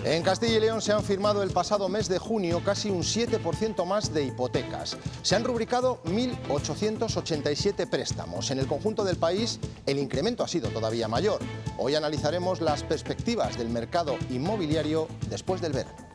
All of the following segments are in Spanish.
En Castilla y León se han firmado el pasado mes de junio casi un 7% más de hipotecas. Se han rubricado 1.887 préstamos. En el conjunto del país el incremento ha sido todavía mayor. Hoy analizaremos las perspectivas del mercado inmobiliario después del verano.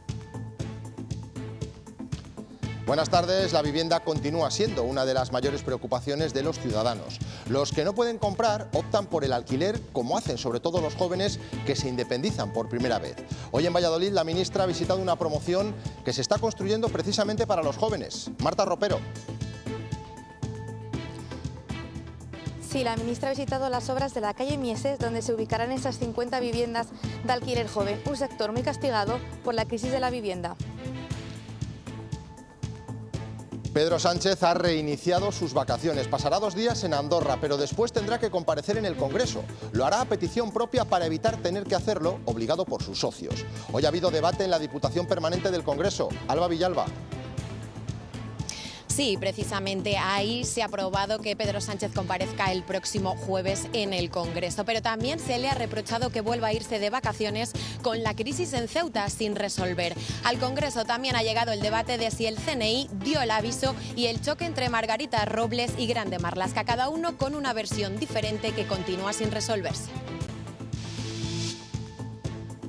Buenas tardes. La vivienda continúa siendo una de las mayores preocupaciones de los ciudadanos. Los que no pueden comprar optan por el alquiler, como hacen sobre todo los jóvenes que se independizan por primera vez. Hoy en Valladolid la ministra ha visitado una promoción que se está construyendo precisamente para los jóvenes. Marta Ropero. Sí, la ministra ha visitado las obras de la calle Mieses, donde se ubicarán esas 50 viviendas de alquiler joven, un sector muy castigado por la crisis de la vivienda. Pedro Sánchez ha reiniciado sus vacaciones. Pasará 2 días en Andorra, pero después tendrá que comparecer en el Congreso. Lo hará a petición propia para evitar tener que hacerlo obligado por sus socios. Hoy ha habido debate en la Diputación Permanente del Congreso. Alba Villalba. Sí, precisamente ahí se ha aprobado que Pedro Sánchez comparezca el próximo jueves en el Congreso, pero también se le ha reprochado que vuelva a irse de vacaciones con la crisis en Ceuta sin resolver. Al Congreso también ha llegado el debate de si el CNI dio el aviso y el choque entre Margarita Robles y Grande Marlaska, cada uno con una versión diferente que continúa sin resolverse.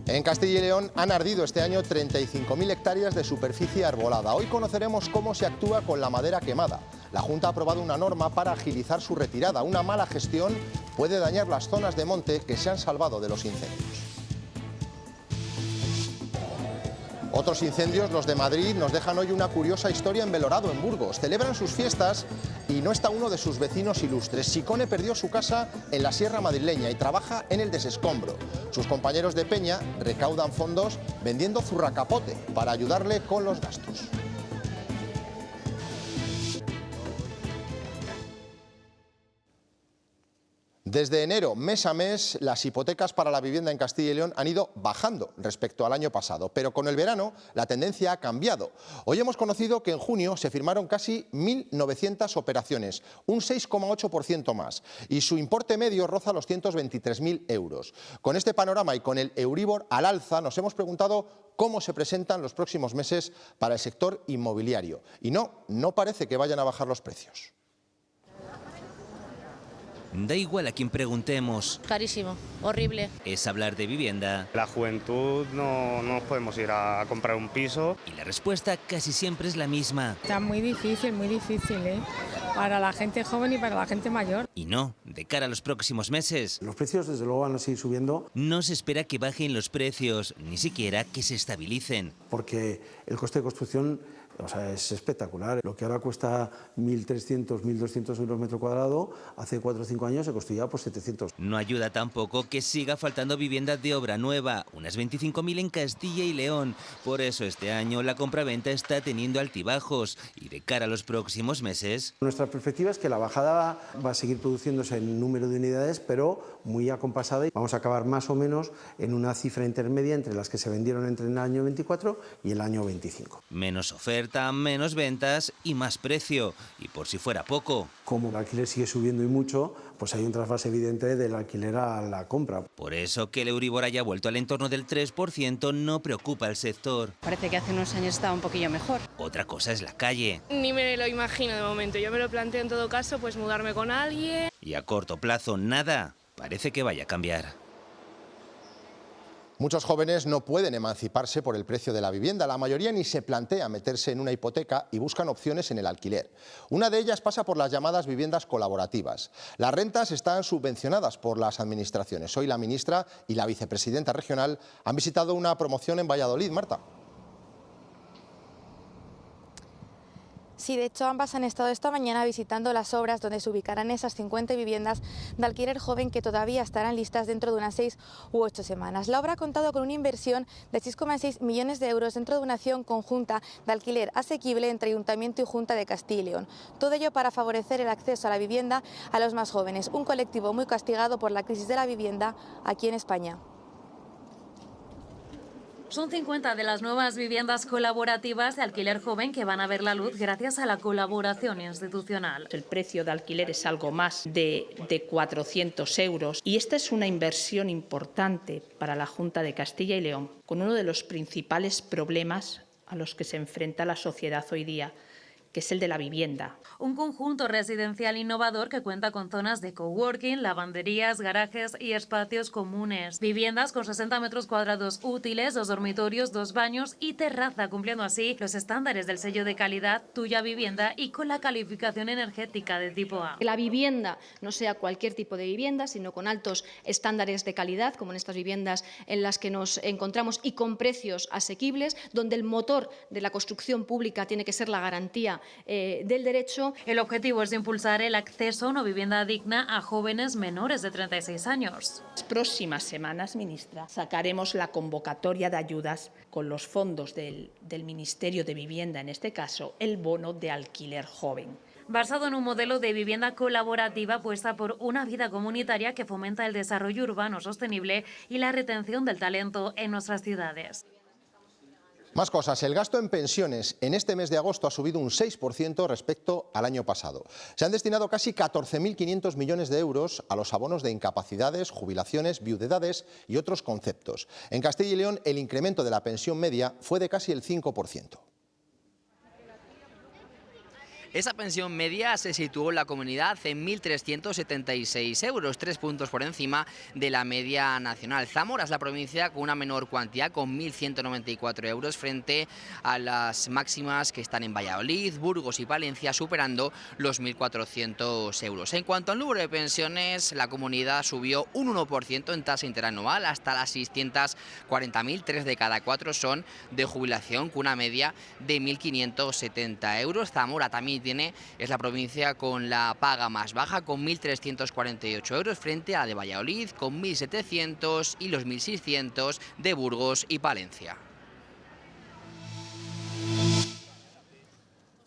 En Castilla y León han ardido este año 35.000 hectáreas de superficie arbolada. Hoy conoceremos cómo se actúa con la madera quemada. La Junta ha aprobado una norma para agilizar su retirada. Una mala gestión puede dañar las zonas de monte que se han salvado de los incendios. Otros incendios, los de Madrid, nos dejan hoy una curiosa historia en Belorado, en Burgos. Celebran sus fiestas y no está uno de sus vecinos ilustres. Sicone perdió su casa en la Sierra Madrileña y trabaja en el desescombro. Sus compañeros de Peña recaudan fondos vendiendo zurracapote para ayudarle con los gastos. Desde enero, mes a mes, las hipotecas para la vivienda en Castilla y León han ido bajando respecto al año pasado, pero con el verano la tendencia ha cambiado. Hoy hemos conocido que en junio se firmaron casi 1.900 operaciones, un 6,8% más, y su importe medio roza los 123.000 euros. Con este panorama y con el Euribor al alza, nos hemos preguntado cómo se presentan los próximos meses para el sector inmobiliario. Y no parece que vayan a bajar los precios. Da igual a quien preguntemos. Carísimo, horrible. Es hablar de vivienda. La juventud no nos podemos ir a comprar un piso. Y la respuesta casi siempre es la misma. Está muy difícil, ¿eh? Para la gente joven y para la gente mayor. Y no, de cara a los próximos meses. Los precios desde luego van a seguir subiendo. No se espera que bajen los precios, ni siquiera que se estabilicen. Porque el coste de construcción es espectacular. Lo que ahora cuesta 1.300, 1.200 euros metro cuadrado, hace 4 o 5 años se construía por 700. No ayuda tampoco que siga faltando viviendas de obra nueva, unas 25.000 en Castilla y León. Por eso este año la compraventa está teniendo altibajos y de cara a los próximos meses. Nuestra perspectiva es que la bajada va a seguir produciéndose en número de unidades, pero muy acompasada. Vamos a acabar más o menos en una cifra intermedia entre las que se vendieron entre el año 24 y el año 25. Menos oferta, menos ventas y más precio. Y por si fuera poco, como el alquiler sigue subiendo y mucho, pues hay un trasvase evidente del alquiler a la compra. Por eso que el Euribor haya vuelto al entorno del 3% no preocupa al sector. Parece que hace unos años estaba un poquillo mejor. Otra cosa es la calle. Ni me lo imagino de momento. Yo me lo planteo en todo caso, pues mudarme con alguien. Y a corto plazo nada. Parece que vaya a cambiar. Muchos jóvenes no pueden emanciparse por el precio de la vivienda. La mayoría ni se plantea meterse en una hipoteca y buscan opciones en el alquiler. Una de ellas pasa por las llamadas viviendas colaborativas. Las rentas están subvencionadas por las administraciones. Hoy la ministra y la vicepresidenta regional han visitado una promoción en Valladolid. Marta. Sí, de hecho ambas han estado esta mañana visitando las obras donde se ubicarán esas 50 viviendas de alquiler joven que todavía estarán listas dentro de unas 6 u 8 semanas. La obra ha contado con una inversión de 6,6 millones de euros dentro de una acción conjunta de alquiler asequible entre Ayuntamiento y Junta de Castilla y León. Todo ello para favorecer el acceso a la vivienda a los más jóvenes, un colectivo muy castigado por la crisis de la vivienda aquí en España. Son 50 de las nuevas viviendas colaborativas de alquiler joven que van a ver la luz gracias a la colaboración institucional. El precio de alquiler es algo más de 400 euros y esta es una inversión importante para la Junta de Castilla y León, con uno de los principales problemas a los que se enfrenta la sociedad hoy día, que es el de la vivienda. Un conjunto residencial innovador que cuenta con zonas de coworking, lavanderías, garajes y espacios comunes. Viviendas con 60 metros cuadrados útiles, 2 dormitorios, 2 baños y terraza, cumpliendo así los estándares del sello de calidad Tuya Vivienda y con la calificación energética de tipo A. Que la vivienda no sea cualquier tipo de vivienda, sino con altos estándares de calidad, como en estas viviendas en las que nos encontramos, y con precios asequibles, donde el motor de la construcción pública tiene que ser la garantía del derecho. El objetivo es impulsar el acceso a una vivienda digna a jóvenes menores de 36 años. Las próximas semanas, ministra, sacaremos la convocatoria de ayudas con los fondos del Ministerio de Vivienda, en este caso, el bono de alquiler joven. Basado en un modelo de vivienda colaborativa apuesta por una vida comunitaria que fomenta el desarrollo urbano sostenible y la retención del talento en nuestras ciudades. Más cosas. El gasto en pensiones en este mes de agosto ha subido un 6% respecto al año pasado. Se han destinado casi 14.500 millones de euros a los abonos de incapacidades, jubilaciones, viudedades y otros conceptos. En Castilla y León, el incremento de la pensión media fue de casi el 5%. Esa pensión media se situó en la comunidad en 1.376 euros, 3 puntos por encima de la media nacional. Zamora es la provincia con una menor cuantía, con 1.194 euros, frente a las máximas que están en Valladolid, Burgos y Palencia, superando los 1.400 euros. En cuanto al número de pensiones, la comunidad subió un 1% en tasa interanual hasta las 640.000, 3 de cada 4 son de jubilación, con una media de 1.570 euros. Zamora también es la provincia con la paga más baja, con 1.348 euros, frente a la de Valladolid, con 1.700 y los 1.600 de Burgos y Palencia.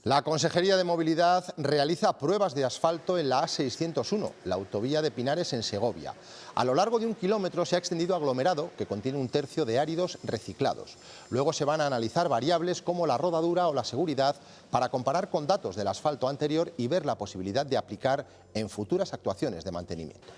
La Consejería de Movilidad realiza pruebas de asfalto en la A601, la autovía de Pinares en Segovia. A lo largo de 1 kilómetro se ha extendido aglomerado que contiene 1/3 de áridos reciclados. Luego se van a analizar variables como la rodadura o la seguridad para comparar con datos del asfalto anterior y ver la posibilidad de aplicar en futuras actuaciones de mantenimiento.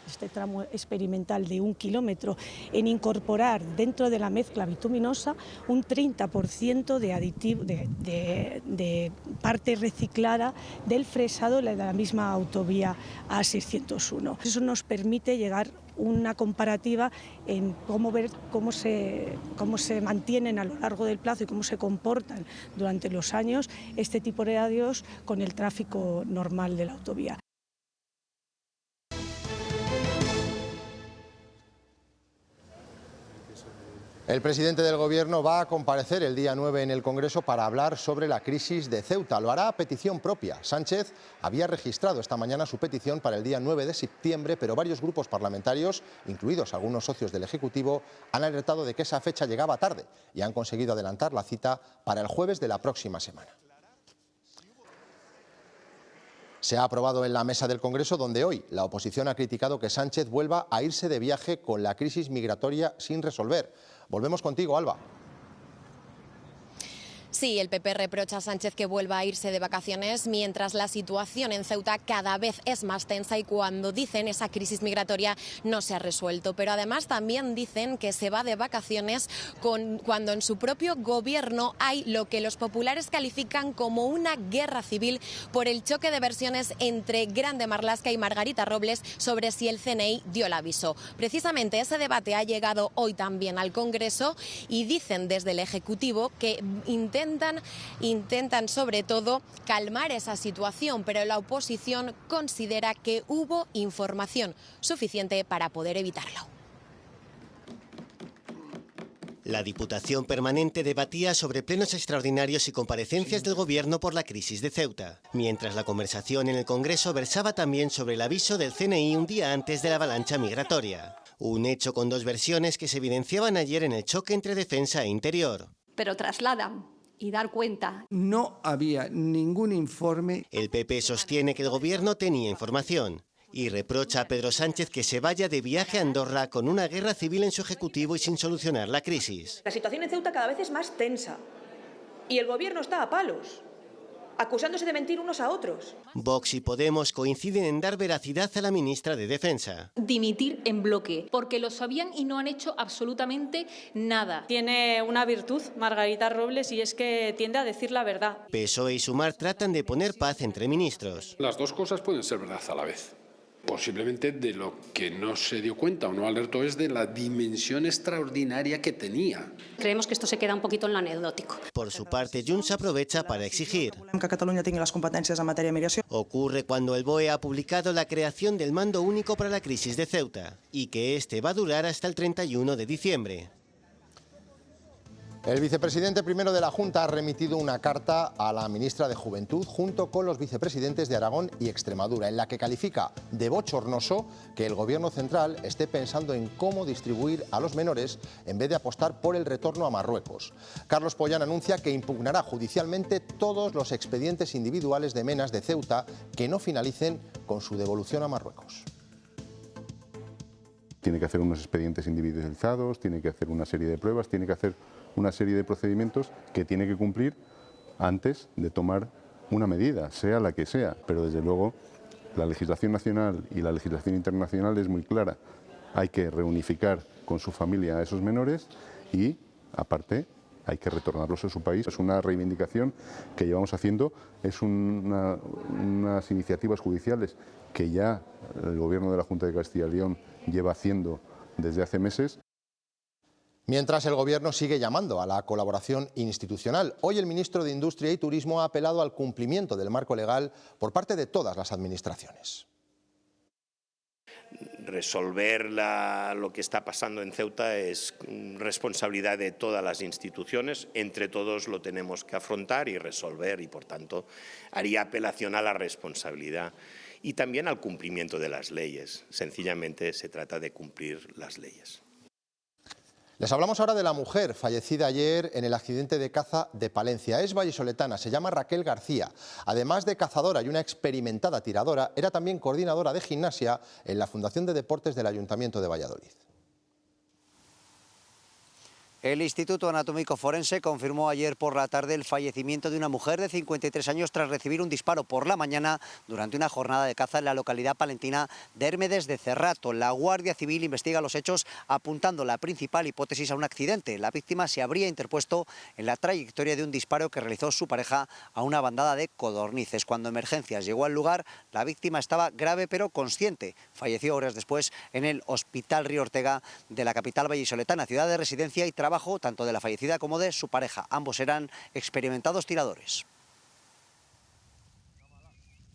Este tramo experimental de 1 kilómetro en incorporar dentro de la mezcla bituminosa un 30% de aditivo, de parte reciclada del fresado de la misma autovía A601. Eso nos permite llegar una comparativa en cómo ver cómo se mantienen a lo largo del plazo y cómo se comportan durante los años este tipo de adiós con el tráfico normal de la autovía. El presidente del Gobierno va a comparecer el día 9 en el Congreso para hablar sobre la crisis de Ceuta. Lo hará a petición propia. Sánchez había registrado esta mañana su petición para el día 9 de septiembre, pero varios grupos parlamentarios, incluidos algunos socios del Ejecutivo, han alertado de que esa fecha llegaba tarde y han conseguido adelantar la cita para el jueves de la próxima semana. Se ha aprobado en la mesa del Congreso, donde hoy la oposición ha criticado que Sánchez vuelva a irse de viaje con la crisis migratoria sin resolver. Volvemos contigo, Alba. Sí, el PP reprocha a Sánchez que vuelva a irse de vacaciones mientras la situación en Ceuta cada vez es más tensa y cuando dicen esa crisis migratoria no se ha resuelto. Pero además también dicen que se va de vacaciones cuando en su propio gobierno hay lo que los populares califican como una guerra civil por el choque de versiones entre Grande Marlaska y Margarita Robles sobre si el CNI dio el aviso. Precisamente ese debate ha llegado hoy también al Congreso y dicen desde el Ejecutivo que intentan sobre todo calmar esa situación, pero la oposición considera que hubo información suficiente para poder evitarlo. La Diputación Permanente debatía sobre plenos extraordinarios y comparecencias del Gobierno por la crisis de Ceuta, mientras la conversación en el Congreso versaba también sobre el aviso del CNI un día antes de la avalancha migratoria. Un hecho con dos versiones que se evidenciaban ayer en el choque entre Defensa e Interior. Pero trasladan y dar cuenta. No había ningún informe. El PP sostiene que el Gobierno tenía información, Y reprocha a Pedro Sánchez que se vaya de viaje a Andorra con una guerra civil en su ejecutivo y sin solucionar la crisis. La situación en Ceuta cada vez es más tensa y el gobierno está a palos, acusándose de mentir unos a otros. Vox y Podemos coinciden en dar veracidad a la ministra de Defensa. Dimitir en bloque, porque lo sabían y no han hecho absolutamente nada. Tiene una virtud, Margarita Robles, y es que tiende a decir la verdad. PSOE y Sumar tratan de poner paz entre ministros. Las dos cosas pueden ser verdad a la vez. Posiblemente de lo que no se dio cuenta o no alertó es de la dimensión extraordinaria que tenía. Creemos que esto se queda un poquito en lo anecdótico. Por su parte, Junts aprovecha para exigir. Que Catalunya tingui les competències en matèria de migració. Ocurre cuando el BOE ha publicado la creación del mando único para la crisis de Ceuta y que este va a durar hasta el 31 de diciembre. El vicepresidente primero de la Junta ha remitido una carta a la ministra de Juventud junto con los vicepresidentes de Aragón y Extremadura, en la que califica de bochornoso que el Gobierno central esté pensando en cómo distribuir a los menores en vez de apostar por el retorno a Marruecos. Carlos Pollán anuncia que impugnará judicialmente todos los expedientes individuales de menas de Ceuta que no finalicen con su devolución a Marruecos. Tiene que hacer unos expedientes individualizados, tiene que hacer una serie de pruebas, tiene que hacer una serie de procedimientos que tiene que cumplir antes de tomar una medida, sea la que sea. Pero desde luego la legislación nacional y la legislación internacional es muy clara. Hay que reunificar con su familia a esos menores y, aparte, hay que retornarlos a su país. Es una reivindicación que llevamos haciendo, es unas iniciativas judiciales que ya el Gobierno de la Junta de Castilla y León lleva haciendo desde hace meses. Mientras el Gobierno sigue llamando a la colaboración institucional, hoy el ministro de Industria y Turismo ha apelado al cumplimiento del marco legal por parte de todas las administraciones. Resolver lo que está pasando en Ceuta es responsabilidad de todas las instituciones, entre todos lo tenemos que afrontar y resolver y, por tanto, haría apelación a la responsabilidad y también al cumplimiento de las leyes. Sencillamente se trata de cumplir las leyes. Les hablamos ahora de la mujer fallecida ayer en el accidente de caza de Palencia. Es vallisoletana, se llama Raquel García. Además de cazadora y una experimentada tiradora, era también coordinadora de gimnasia en la Fundación de Deportes del Ayuntamiento de Valladolid. El Instituto Anatómico Forense confirmó ayer por la tarde el fallecimiento de una mujer de 53 años tras recibir un disparo por la mañana durante una jornada de caza en la localidad palentina de Hermedes de Cerrato. La Guardia Civil investiga los hechos apuntando la principal hipótesis a un accidente. La víctima se habría interpuesto en la trayectoria de un disparo que realizó su pareja a una bandada de codornices. Cuando Emergencias llegó al lugar, la víctima estaba grave pero consciente. Falleció horas después en el Hospital Río Ortega de la capital vallisoletana, ciudad de residencia y trabajo tanto de la fallecida como de su pareja. Ambos eran experimentados tiradores.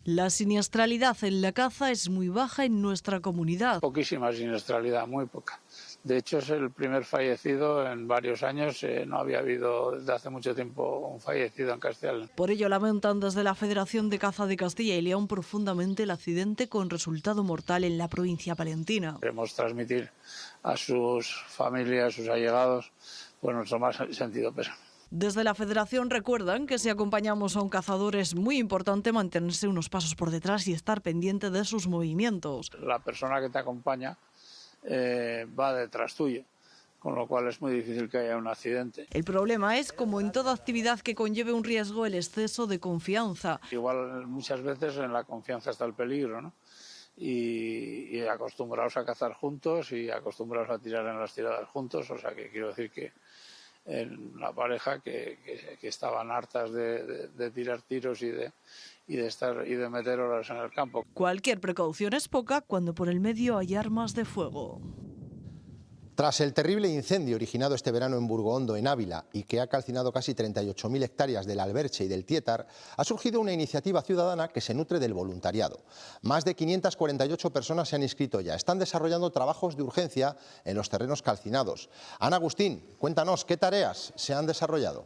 La siniestralidad en la caza es muy baja en nuestra comunidad. Poquísima siniestralidad, muy poca. De hecho, es el primer fallecido en varios años. No había habido desde hace mucho tiempo un fallecido en Castilla y León. Por ello lamentan desde la Federación de Caza de Castilla y León profundamente el accidente con resultado mortal en la provincia palentina. Queremos transmitir a sus familias, a sus allegados, pues nuestro más sentido pésame. Desde la Federación recuerdan que si acompañamos a un cazador es muy importante mantenerse unos pasos por detrás y estar pendiente de sus movimientos. La persona que te acompaña va detrás tuyo, con lo cual es muy difícil que haya un accidente. El problema es, como en toda actividad que conlleve un riesgo, el exceso de confianza. Igual muchas veces en la confianza está el peligro, ¿no? Y acostumbrados a cazar juntos y acostumbrados a tirar en las tiradas juntos, o sea que quiero decir que en la pareja que estaban hartas de tirar tiros y de meter horas en el campo. Cualquier precaución es poca cuando por el medio hay armas de fuego. Tras el terrible incendio originado este verano en Burgoondo, en Ávila, y que ha calcinado casi 38.000 hectáreas del Alberche y del Tietar, ha surgido una iniciativa ciudadana que se nutre del voluntariado. Más de 548 personas se han inscrito ya. Están desarrollando trabajos de urgencia en los terrenos calcinados. Ana Agustín, cuéntanos, ¿qué tareas se han desarrollado?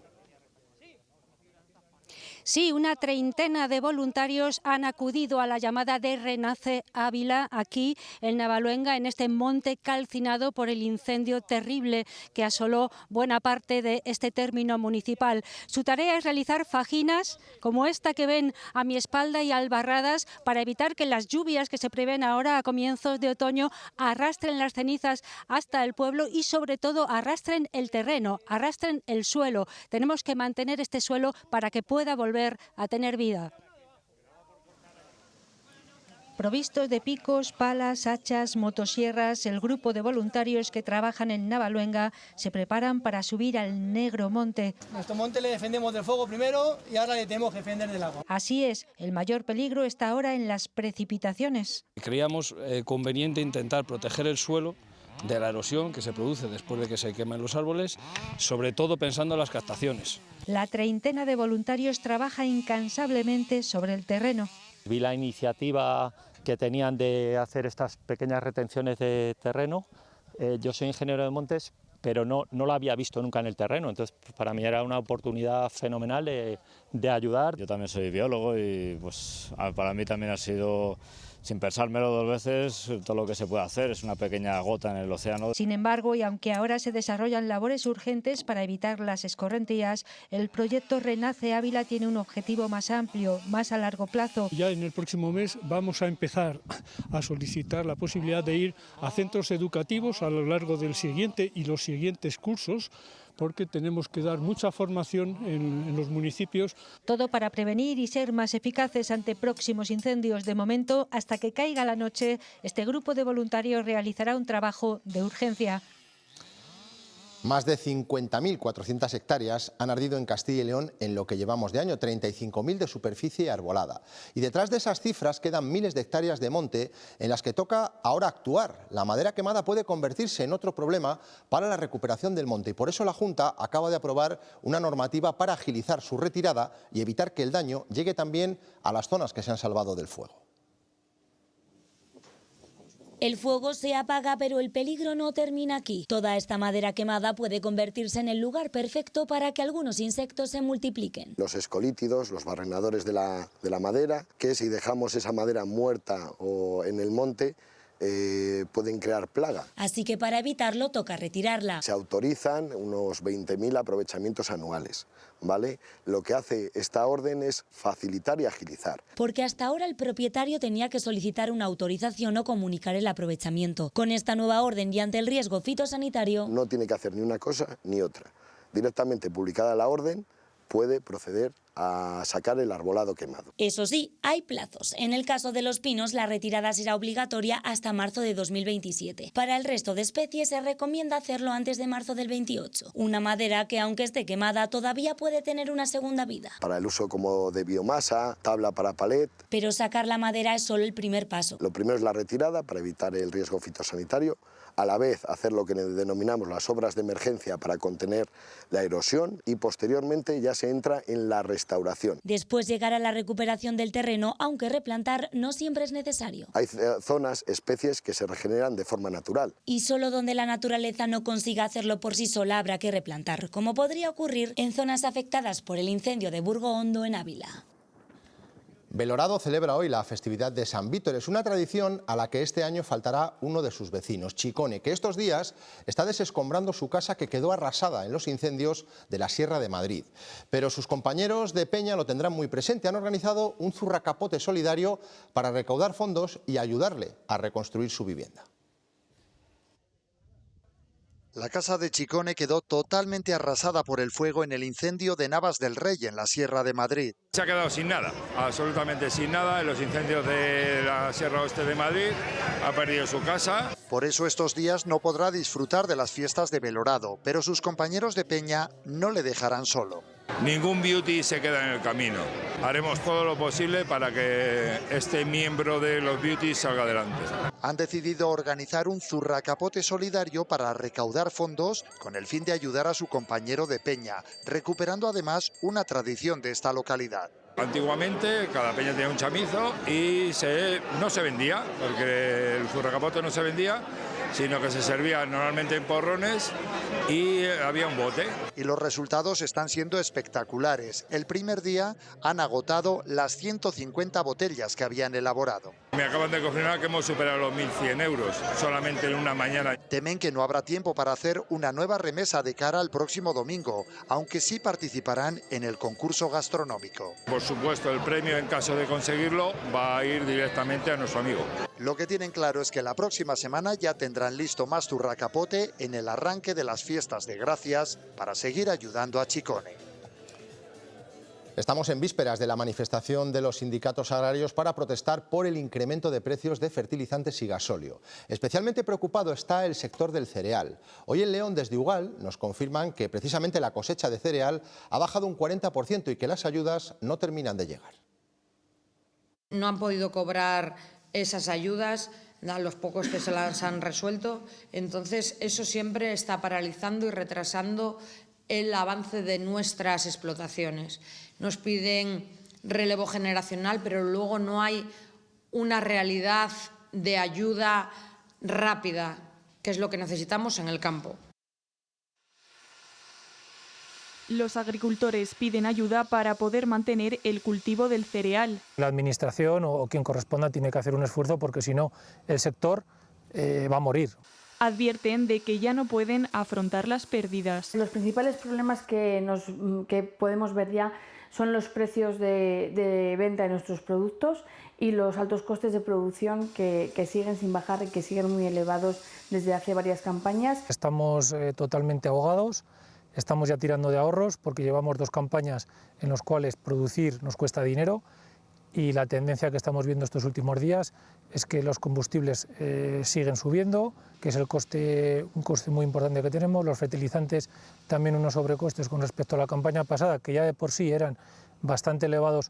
Sí, una treintena de voluntarios han acudido a la llamada de Renace Ávila aquí en Navaluenga, en este monte calcinado por el incendio terrible que asoló buena parte de este término municipal. Su tarea es realizar fajinas como esta que ven a mi espalda y albarradas para evitar que las lluvias que se prevén ahora a comienzos de otoño arrastren las cenizas hasta el pueblo y sobre todo arrastren el terreno, arrastren el suelo. Tenemos que mantener este suelo para que pueda volver a tener vida. Provistos de picos, palas, hachas, motosierras, el grupo de voluntarios que trabajan en Navaluenga se preparan para subir al Negro Monte. Nuestro monte le defendemos del fuego primero y ahora le tenemos que defender del agua. Así es, el mayor peligro está ahora en las precipitaciones. Creíamos conveniente intentar proteger el suelo de la erosión que se produce después de que se queman los árboles, sobre todo pensando en las captaciones. La treintena de voluntarios trabaja incansablemente sobre el terreno. Vi la iniciativa que tenían de hacer estas pequeñas retenciones de terreno. Yo soy ingeniero de montes, pero no la había visto nunca en el terreno, entonces para mí era una oportunidad fenomenal de ayudar. Yo también soy biólogo y pues para mí también ha sido, sin pensármelo dos veces, todo lo que se puede hacer, es una pequeña gota en el océano. Sin embargo, y aunque ahora se desarrollan labores urgentes para evitar las escorrentías, el proyecto Renace Ávila tiene un objetivo más amplio, más a largo plazo. Ya en el próximo mes vamos a empezar a solicitar la posibilidad de ir a centros educativos a lo largo del siguiente y los siguientes cursos, porque tenemos que dar mucha formación en los municipios. Todo para prevenir y ser más eficaces ante próximos incendios. De momento, hasta que caiga la noche, este grupo de voluntarios realizará un trabajo de urgencia. Más de 50.400 hectáreas han ardido en Castilla y León en lo que llevamos de año, 35.000 de superficie arbolada. Y detrás de esas cifras quedan miles de hectáreas de monte en las que toca ahora actuar. La madera quemada puede convertirse en otro problema para la recuperación del monte y por eso la Junta acaba de aprobar una normativa para agilizar su retirada y evitar que el daño llegue también a las zonas que se han salvado del fuego. El fuego se apaga, pero el peligro no termina aquí. Toda esta madera quemada puede convertirse en el lugar perfecto para que algunos insectos se multipliquen. Los escolítidos, los barrenadores de la madera, que si dejamos esa madera muerta o en el monte, pueden crear plaga. Así que para evitarlo toca retirarla. Se autorizan unos 20.000 aprovechamientos anuales, ¿vale? Lo que hace esta orden es facilitar y agilizar. Porque hasta ahora el propietario tenía que solicitar una autorización o comunicar el aprovechamiento. Con esta nueva orden y ante el riesgo fitosanitario, no tiene que hacer ni una cosa ni otra. Directamente publicada la orden, puede proceder a sacar el arbolado quemado. Eso sí, hay plazos. En el caso de los pinos, la retirada será obligatoria hasta marzo de 2027. Para el resto de especies se recomienda hacerlo antes de marzo del 28. Una madera que, aunque esté quemada, todavía puede tener una segunda vida. Para el uso como de biomasa, tabla para palet. Pero sacar la madera es solo el primer paso. Lo primero es la retirada para evitar el riesgo fitosanitario. A la vez hacer lo que denominamos las obras de emergencia para contener la erosión y posteriormente ya se entra en la restauración. Después llegar a la recuperación del terreno, aunque replantar no siempre es necesario. Hay zonas, especies que se regeneran de forma natural. Y solo donde la naturaleza no consiga hacerlo por sí sola habrá que replantar, como podría ocurrir en zonas afectadas por el incendio de Burgo Hondo en Ávila. Belorado celebra hoy la festividad de San Vítor. Es una tradición a la que este año faltará uno de sus vecinos, Chicone, que estos días está desescombrando su casa que quedó arrasada en los incendios de la Sierra de Madrid. Pero sus compañeros de Peña lo tendrán muy presente. Han organizado un zurracapote solidario para recaudar fondos y ayudarle a reconstruir su vivienda. La casa de Chicone quedó totalmente arrasada por el fuego en el incendio de Navas del Rey, en la Sierra de Madrid. Se ha quedado sin nada, absolutamente sin nada, en los incendios de la Sierra Oeste de Madrid, ha perdido su casa. Por eso estos días no podrá disfrutar de las fiestas de Belorado, pero sus compañeros de Peña no le dejarán solo. Ningún beauty se queda en el camino. Haremos todo lo posible para que este miembro de los beauties salga adelante. Han decidido organizar un zurracapote solidario para recaudar fondos con el fin de ayudar a su compañero de Peña, recuperando además una tradición de esta localidad. Antiguamente cada peña tenía un chamizo y no se vendía, porque el zurracapote no se vendía, sino que se servía normalmente en porrones y había un bote. Y los resultados están siendo espectaculares. El primer día han agotado las 150 botellas que habían elaborado. Me acaban de confirmar que hemos superado los 1.100 euros solamente en una mañana. Temen que no habrá tiempo para hacer una nueva remesa de cara al próximo domingo, aunque sí participarán en el concurso gastronómico. Por supuesto, el premio, en caso de conseguirlo, va a ir directamente a nuestro amigo. Lo que tienen claro es que la próxima semana ya tendrán listo más zurracapote en el arranque de las fiestas de Gracias para seguir ayudando a Chicone. Estamos en vísperas de la manifestación de los sindicatos agrarios para protestar por el incremento de precios de fertilizantes y gasóleo. Especialmente preocupado está el sector del cereal. Hoy en León, desde Ugal, nos confirman que precisamente la cosecha de cereal ha bajado un 40% y que las ayudas no terminan de llegar. No han podido cobrar esas ayudas, a los pocos que se las han resuelto. Entonces, eso siempre está paralizando y retrasando el avance de nuestras explotaciones. Nos piden relevo generacional, pero luego no hay una realidad de ayuda rápida, que es lo que necesitamos en el campo. Los agricultores piden ayuda para poder mantener el cultivo del cereal. La administración o quien corresponda tiene que hacer un esfuerzo porque si no el sector va a morir. Advierten de que ya no pueden afrontar las pérdidas. Los principales problemas que podemos ver ya son los precios de venta de nuestros productos y los altos costes de producción que siguen sin bajar y que siguen muy elevados desde hace varias campañas. Estamos totalmente ahogados, estamos ya tirando de ahorros porque llevamos 2 campañas en las cuales producir nos cuesta dinero. Y la tendencia que estamos viendo estos últimos días es que los combustibles siguen subiendo, que es un coste muy importante que tenemos. Los fertilizantes también unos sobrecostes con respecto a la campaña pasada, que ya de por sí eran bastante elevados,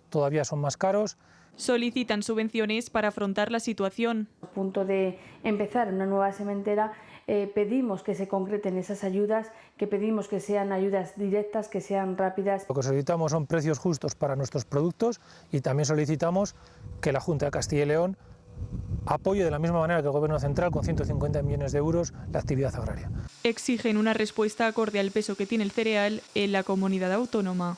todavía son más caros. Solicitan subvenciones para afrontar la situación. A punto de empezar una nueva sementera, pedimos que se concreten esas ayudas, que pedimos que sean ayudas directas, que sean rápidas. Lo que solicitamos son precios justos para nuestros productos y también solicitamos que la Junta de Castilla y León apoye de la misma manera que el Gobierno central con 150 millones de euros la actividad agraria. Exigen una respuesta acorde al peso que tiene el cereal en la comunidad autónoma.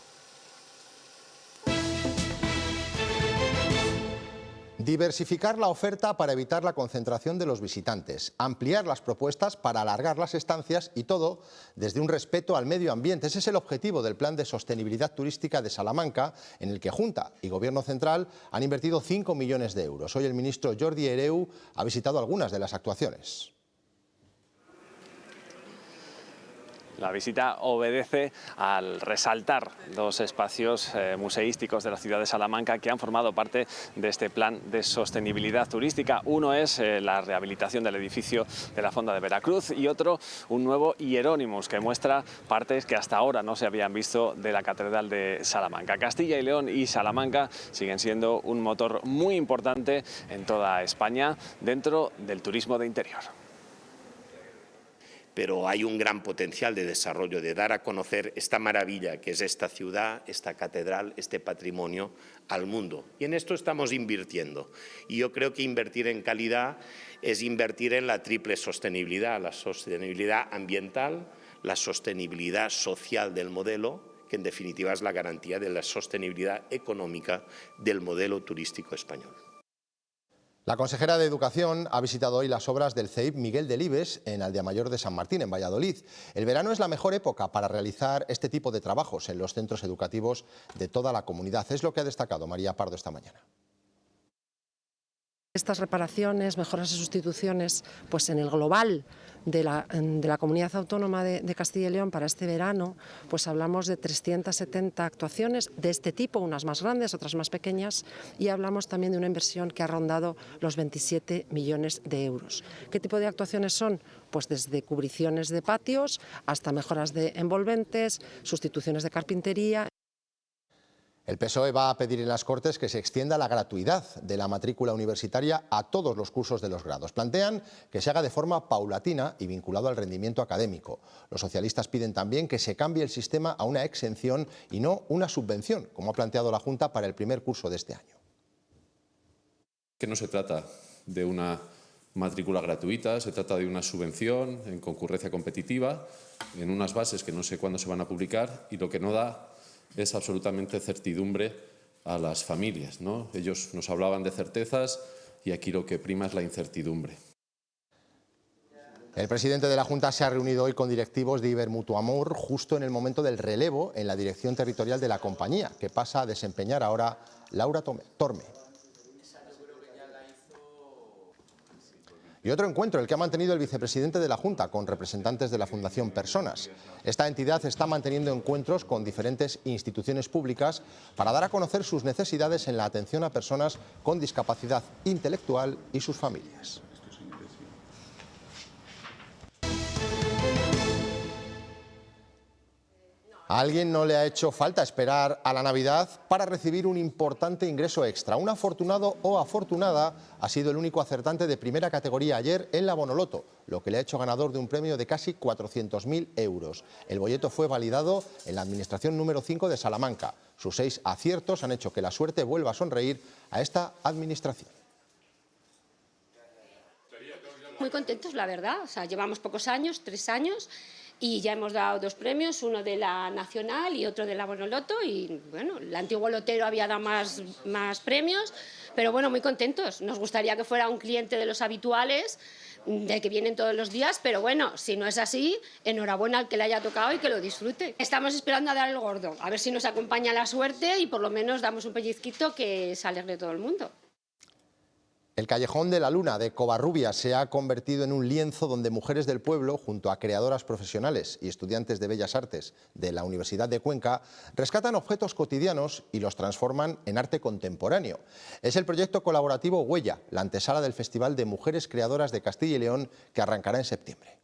Diversificar la oferta para evitar la concentración de los visitantes, ampliar las propuestas para alargar las estancias y todo desde un respeto al medio ambiente. Ese es el objetivo del Plan de Sostenibilidad Turística de Salamanca, en el que Junta y Gobierno Central han invertido 5 millones de euros. Hoy el ministro Jordi Hereu ha visitado algunas de las actuaciones. La visita obedece al resaltar 2 espacios museísticos de la ciudad de Salamanca que han formado parte de este plan de sostenibilidad turística. Uno es la rehabilitación del edificio de la Fonda de Veracruz y otro un nuevo Hieronymus que muestra partes que hasta ahora no se habían visto de la Catedral de Salamanca. Castilla y León y Salamanca siguen siendo un motor muy importante en toda España dentro del turismo de interior. Pero hay un gran potencial de desarrollo, de dar a conocer esta maravilla que es esta ciudad, esta catedral, este patrimonio al mundo. Y en esto estamos invirtiendo. Y yo creo que invertir en calidad es invertir en la triple sostenibilidad, la sostenibilidad ambiental, la sostenibilidad social del modelo, que en definitiva es la garantía de la sostenibilidad económica del modelo turístico español. La consejera de Educación ha visitado hoy las obras del CEIP Miguel Delibes en Aldeamayor de San Martín, en Valladolid. El verano es la mejor época para realizar este tipo de trabajos en los centros educativos de toda la comunidad. Es lo que ha destacado María Pardo esta mañana. Estas reparaciones, mejoras y sustituciones, pues en el global de la comunidad autónoma de Castilla y León para este verano, pues hablamos de 370 actuaciones de este tipo, unas más grandes, otras más pequeñas, y hablamos también de una inversión que ha rondado los 27 millones de euros. ¿Qué tipo de actuaciones son? Pues desde cubriciones de patios hasta mejoras de envolventes, sustituciones de carpintería. El PSOE va a pedir en las Cortes que se extienda la gratuidad de la matrícula universitaria a todos los cursos de los grados. Plantean que se haga de forma paulatina y vinculado al rendimiento académico. Los socialistas piden también que se cambie el sistema a una exención y no una subvención, como ha planteado la Junta para el primer curso de este año. Que no se trata de una matrícula gratuita, se trata de una subvención en concurrencia competitiva, en unas bases que no sé cuándo se van a publicar, y lo que no da es absolutamente certidumbre a las familias, ¿no? Ellos nos hablaban de certezas y aquí lo que prima es la incertidumbre. El presidente de la Junta se ha reunido hoy con directivos de Ibermutuamor justo en el momento del relevo en la dirección territorial de la compañía, que pasa a desempeñar ahora Laura Torme. Y otro encuentro, el que ha mantenido el vicepresidente de la Junta con representantes de la Fundación Personas. Esta entidad está manteniendo encuentros con diferentes instituciones públicas para dar a conocer sus necesidades en la atención a personas con discapacidad intelectual y sus familias. A alguien no le ha hecho falta esperar a la Navidad para recibir un importante ingreso extra. Un afortunado o afortunada ha sido el único acertante de primera categoría ayer en la Bonoloto, lo que le ha hecho ganador de un premio de casi 400.000 euros. El boleto fue validado en la Administración número 5 de Salamanca. Sus 6 aciertos han hecho que la suerte vuelva a sonreír a esta Administración. Muy contentos, la verdad. O sea, llevamos pocos años, 3 años, y ya hemos dado 2 premios, uno de la Nacional y otro de la Bonoloto, y bueno, el antiguo lotero había dado más premios, pero bueno, muy contentos. Nos gustaría que fuera un cliente de los habituales, de que vienen todos los días, pero bueno, si no es así, enhorabuena al que le haya tocado y que lo disfrute. Estamos esperando a dar el gordo, a ver si nos acompaña la suerte y por lo menos damos un pellizquito que se alegre todo el mundo. El Callejón de la Luna de Covarrubias se ha convertido en un lienzo donde mujeres del pueblo, junto a creadoras profesionales y estudiantes de Bellas Artes de la Universidad de Cuenca, rescatan objetos cotidianos y los transforman en arte contemporáneo. Es el proyecto colaborativo Huella, la antesala del Festival de Mujeres Creadoras de Castilla y León, que arrancará en septiembre.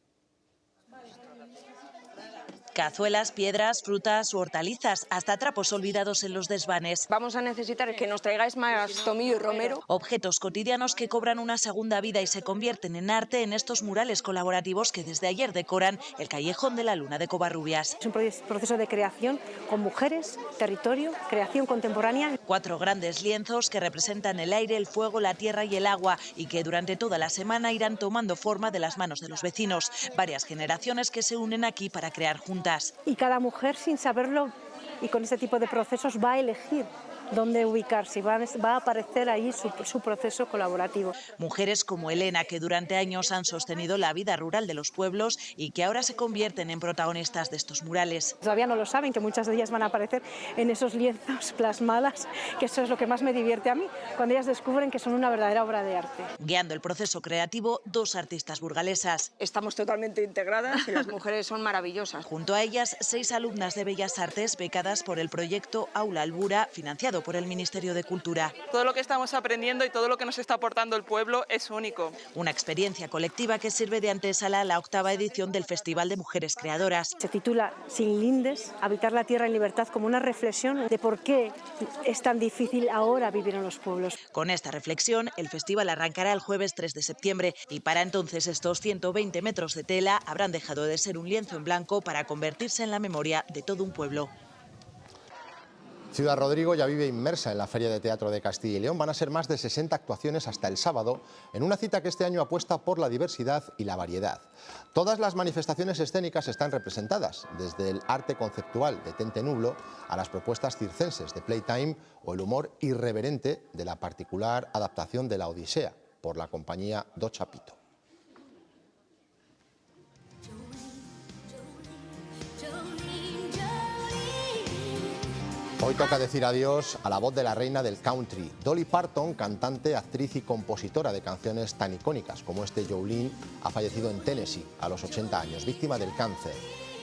Cazuelas, piedras, frutas u hortalizas, hasta trapos olvidados en los desvanes. Vamos a necesitar que nos traigáis más tomillo y romero. Objetos cotidianos que cobran una segunda vida y se convierten en arte en estos murales colaborativos que desde ayer decoran el Callejón de la Luna de Covarrubias. Es un proceso de creación con mujeres, territorio, creación contemporánea. 4 grandes lienzos que representan el aire, el fuego, la tierra y el agua y que durante toda la semana irán tomando forma de las manos de los vecinos. Varias generaciones que se unen aquí para crear juntas. Y cada mujer, sin saberlo y con este tipo de procesos, va a elegir dónde ubicarse, va a aparecer ahí su proceso colaborativo. Mujeres como Elena, que durante años han sostenido la vida rural de los pueblos y que ahora se convierten en protagonistas de estos murales. Todavía no lo saben, que muchas de ellas van a aparecer en esos lienzos plasmadas, que eso es lo que más me divierte a mí, cuando ellas descubren que son una verdadera obra de arte. Guiando el proceso creativo, 2 artistas burgalesas. Estamos totalmente integradas y las mujeres son maravillosas. Junto a ellas, 6 alumnas de Bellas Artes becadas por el proyecto Aula Albura, financiado por el Ministerio de Cultura. Todo lo que estamos aprendiendo y todo lo que nos está aportando el pueblo es único. Una experiencia colectiva que sirve de antesala a la 8ª edición del Festival de Mujeres Creadoras. Se titula Sin lindes, habitar la tierra en libertad, como una reflexión de por qué es tan difícil ahora vivir en los pueblos. Con esta reflexión, el festival arrancará el jueves 3 de septiembre y para entonces estos 120 metros de tela habrán dejado de ser un lienzo en blanco para convertirse en la memoria de todo un pueblo. Ciudad Rodrigo ya vive inmersa en la Feria de Teatro de Castilla y León. Van a ser más de 60 actuaciones hasta el sábado, en una cita que este año apuesta por la diversidad y la variedad. Todas las manifestaciones escénicas están representadas, desde el arte conceptual de Tente Nublo a las propuestas circenses de Playtime o el humor irreverente de la particular adaptación de La Odisea por la compañía Do Chapito. Hoy toca decir adiós a la voz de la reina del country, Dolly Parton, cantante, actriz y compositora de canciones tan icónicas como este Jolene, ha fallecido en Tennessee a los 80 años, víctima del cáncer.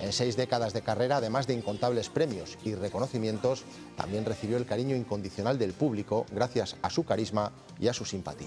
En 6 décadas de carrera, además de incontables premios y reconocimientos, también recibió el cariño incondicional del público gracias a su carisma y a su simpatía.